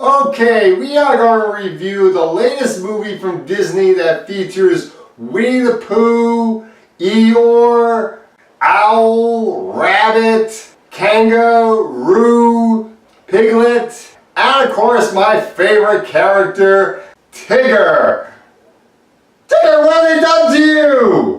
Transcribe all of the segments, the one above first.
Okay, we are going to review the latest movie from Disney that features Winnie the Pooh, Eeyore, Owl, Rabbit, Kangaroo, Piglet, and of course my favorite character, Tigger. Tigger, what have they done to you?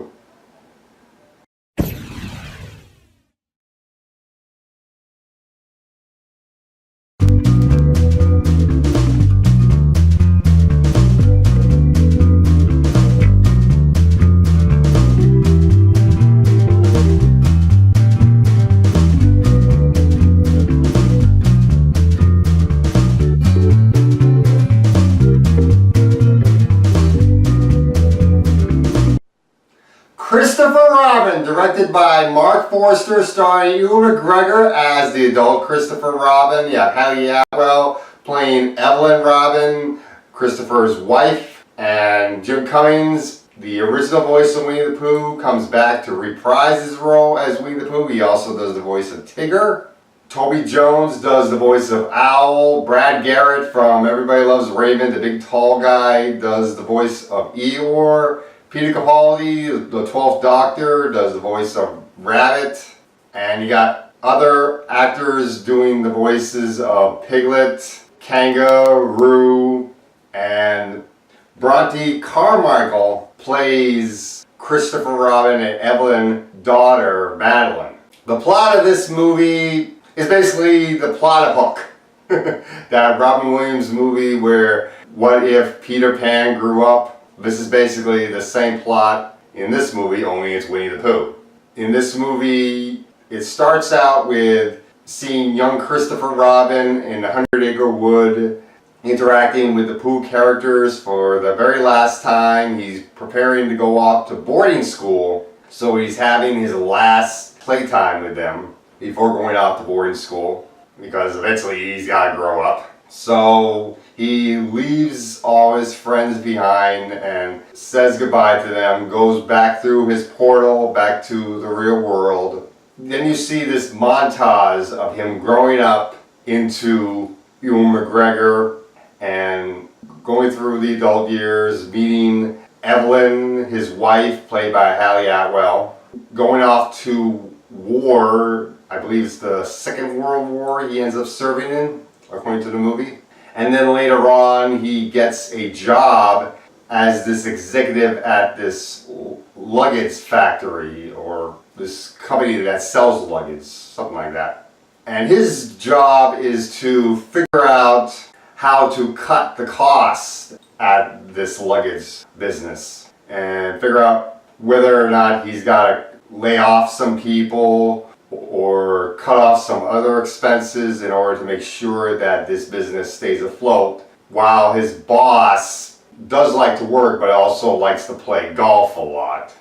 Christopher Robin, directed by Mark Forster, starring Ewan McGregor as the adult Christopher Robin. You have Haley Atwell playing Evelyn Robin, Christopher's wife, and Jim Cummings, the original voice of Winnie the Pooh, comes back to reprise his role as Winnie the Pooh. He also does the voice of Tigger. Toby Jones does the voice of Owl. Brad Garrett from Everybody Loves Raymond, the big tall guy, does the voice of Eeyore. Peter Capaldi, the 12th Doctor, does the voice of Rabbit. And you got other actors doing the voices of Piglet, Kangaroo, and Bronte Carmichael plays Christopher Robin and Evelyn's daughter, Madeline. The plot of this movie is basically the plot of Hook. That Robin Williams movie where what if Peter Pan grew up? This is basically the same plot in this movie, only it's Winnie the Pooh. In this movie, it starts out with seeing young Christopher Robin in the 100-Acre Wood interacting with the Pooh characters for the very last time. He's preparing to go off to boarding school, so he's having his last playtime with them before going off to boarding school, because eventually he's got to grow up. So he leaves all his friends behind and says goodbye to them, goes back through his portal back to the real world. Then you see this montage of him growing up into Ewan McGregor and going through the adult years, meeting Evelyn, his wife, played by Haley Atwell, going off to war. I believe it's the Second World War he ends up serving in, according to the movie. And then later on, he gets a job as this executive at this luggage factory, or this company that sells luggage, something like that. And his job is to figure out how to cut the costs at this luggage business and figure out whether or not he's got to lay off some people or cut off some other expenses in order to make sure that this business stays afloat, while his boss does like to work but also likes to play golf a lot.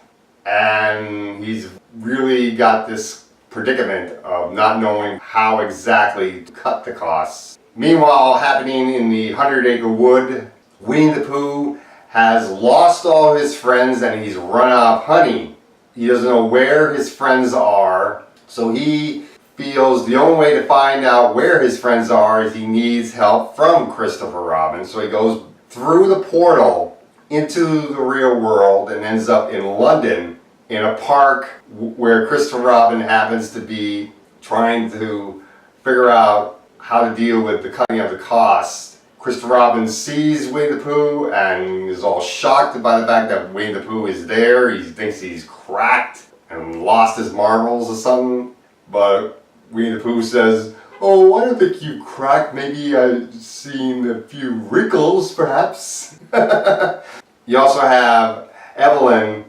And he's really got this predicament of not knowing how exactly to cut the costs. Meanwhile, happening in the 100-Acre Wood, Winnie the Pooh has lost all his friends and he's run out of honey. He doesn't know where his friends are. So he feels the only way to find out where his friends are is he needs help from Christopher Robin. So he goes through the portal into the real world and ends up in London in a park where Christopher Robin happens to be trying to figure out how to deal with the cutting of the costs. Christopher Robin sees Winnie the Pooh and is all shocked by the fact that Winnie the Pooh is there. He thinks he's cracked and lost his marbles or something, but Winnie the Pooh says, "Oh, I don't think you cracked. Maybe I've seen a few wrinkles, perhaps." You also have Evelyn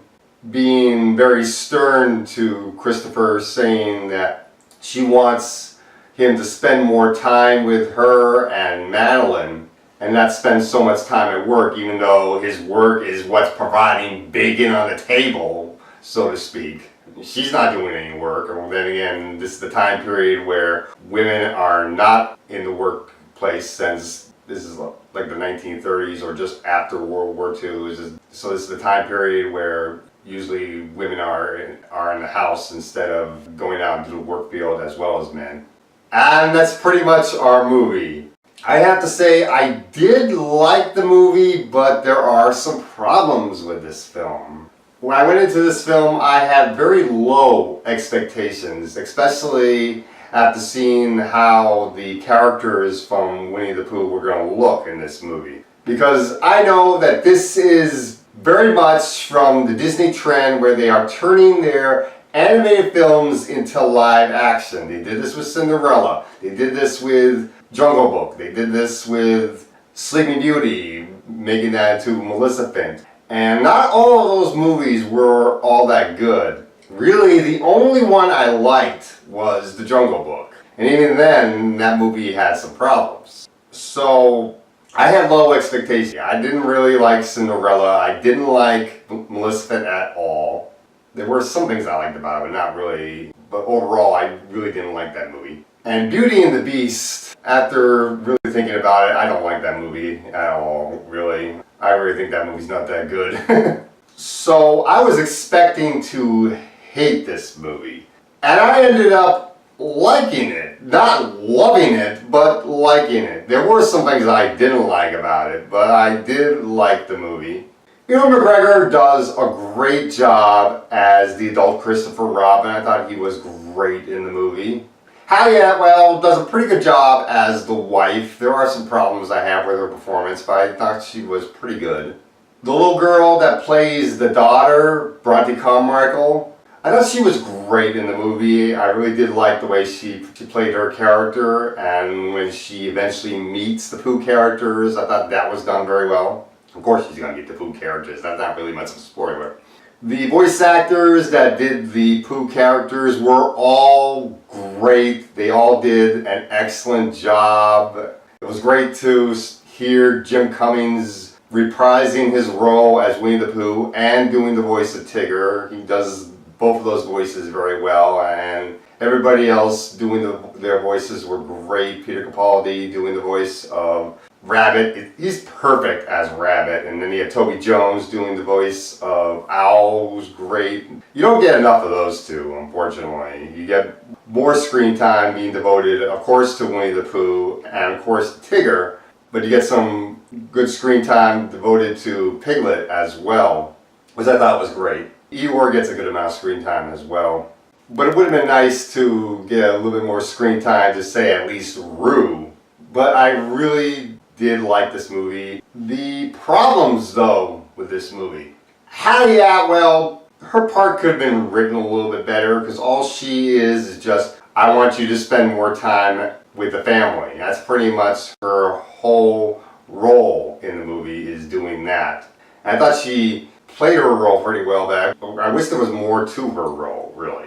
being very stern to Christopher, saying that she wants him to spend more time with her and Madeline and not spend so much time at work, even though his work is what's providing bacon on the table, so to speak. She's not doing any work. And then again, this is the time period where women are not in the workplace, since this is like the 1930s or just after World War II. So this is the time period where usually women are in the house instead of going out into the work field as well as men. And that's pretty much our movie. I have to say I did like the movie, but there are some problems with this film. When I went into this film, I had very low expectations, especially after seeing how the characters from Winnie the Pooh were going to look in this movie. Because I know that this is very much from the Disney trend where they are turning their animated films into live action. They did this with Cinderella. They did this with Jungle Book. They did this with Sleeping Beauty, making that into Maleficent. And not all of those movies were all that good. Really, the only one I liked was The Jungle Book. And even then, that movie had some problems. So, I had low expectations. I didn't really like Cinderella. I didn't like Maleficent at all. There were some things I liked about it, but not really. But overall, I really didn't like that movie. And Beauty and the Beast, after really thinking about it, I don't like that movie at all, really. I really think that movie's not that good. So I was expecting to hate this movie. And I ended up liking it. Not loving it, but liking it. There were some things I didn't like about it, but I did like the movie. Ewan McGregor does a great job as the adult Christopher Robin. I thought he was great in the movie. Hallie Atwell does a pretty good job as the wife. There are some problems I have with her performance, but I thought she was pretty good. The little girl that plays the daughter, Bronte Carmichael, I thought she was great in the movie. I really did like the way she played her character, and when she eventually meets the Pooh characters, I thought that was done very well. Of course she's going to get the Pooh characters, that's not really much of a spoiler. The voice actors that did the Pooh characters were all great. They all did an excellent job. It was great to hear Jim Cummings reprising his role as Winnie the Pooh and doing the voice of Tigger. He does both of those voices very well, and everybody else doing their voices were great. Peter Capaldi doing the voice of Rabbit, he's perfect as Rabbit, and then you have Toby Jones doing the voice of Owl, who's great. You don't get enough of those two, unfortunately. You get more screen time being devoted, of course, to Winnie the Pooh, and of course Tigger, but you get some good screen time devoted to Piglet as well, which I thought was great. Eeyore gets a good amount of screen time as well. But it would have been nice to get a little bit more screen time to say at least Roo. But I really did like this movie. The problems, though, with this movie. Hallie Atwell, her part could have been written a little bit better because all she is just, I want you to spend more time with the family. That's pretty much her whole role in the movie, is doing that. And I thought she played her role pretty well, but I wish there was more to her role, really.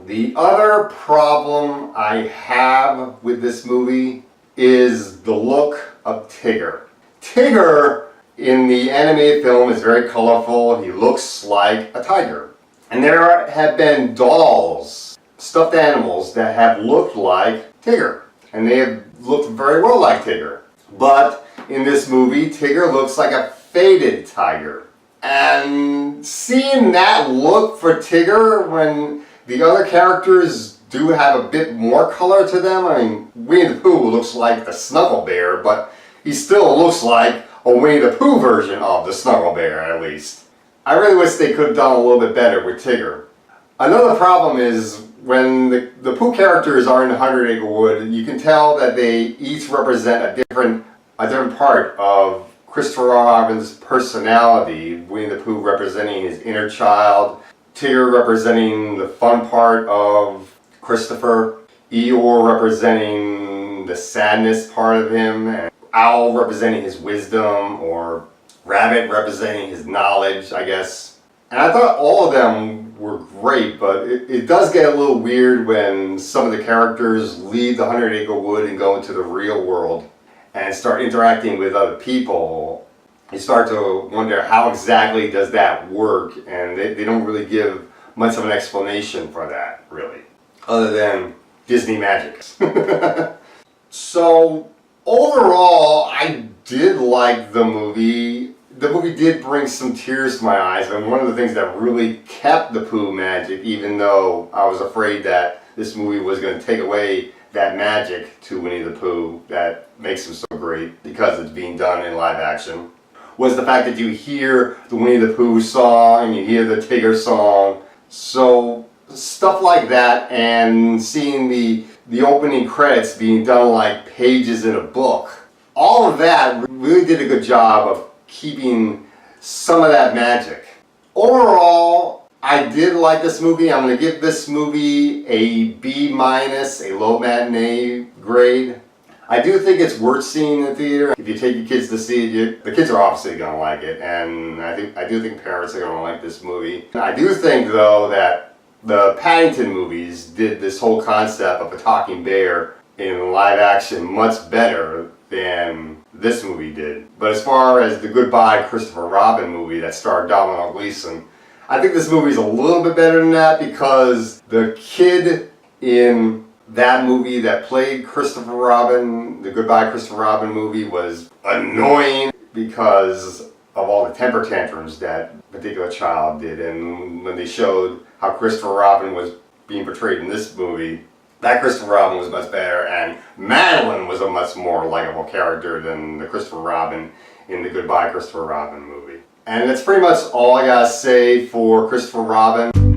The other problem I have with this movie is the look of Tigger. Tigger in the animated film is very colorful. He looks like a tiger. And there have been dolls, stuffed animals, that have looked like Tigger. And they have looked very well like Tigger. But in this movie, Tigger looks like a faded tiger. And seeing that look for Tigger when the other characters do have a bit more color to them. I mean, Winnie the Pooh looks like the Snuggle Bear, but he still looks like a Winnie the Pooh version of the Snuggle Bear, at least. I really wish they could have done a little bit better with Tigger. Another problem is when the Pooh characters are in 100 Acre Wood, you can tell that they each represent a different part of Christopher Robin's personality. Winnie the Pooh representing his inner child, Tigger representing the fun part of Christopher, Eeyore representing the sadness part of him, and Owl representing his wisdom, or Rabbit representing his knowledge, I guess. And I thought all of them were great, but it does get a little weird when some of the characters leave the 100 Acre Wood and go into the real world and start interacting with other people. You start to wonder how exactly does that work, and they don't really give much of an explanation for that, really, other than Disney magic. So overall, I did like the movie. The movie did bring some tears to my eyes, and one of the things that really kept the Pooh magic, even though I was afraid that this movie was going to take away that magic to Winnie the Pooh that makes him so great because it's being done in live action was the fact that you hear the Winnie the Pooh song and you hear the Tigger song. So stuff like that, and seeing the opening credits being done like pages in a book. All of that really did a good job of keeping some of that magic. Overall, I did like this movie. I'm going to give this movie a B-, a low matinee grade. I do think it's worth seeing in the theater. If you take your kids to see it, the kids are obviously going to like it, and I do think parents are going to like this movie. I do think, though, that the Paddington movies did this whole concept of a talking bear in live action much better than this movie did. But as far as the Goodbye Christopher Robin movie that starred Domhnall Gleeson, I think this movie is a little bit better than that because the kid in that movie that played Christopher Robin, the Goodbye Christopher Robin movie, was annoying because of all the temper tantrums that particular child did. And when they showed how Christopher Robin was being portrayed in this movie, that Christopher Robin was much better, and Madeline was a much more likable character than the Christopher Robin in the Goodbye Christopher Robin movie. And that's pretty much all I gotta say for Christopher Robin.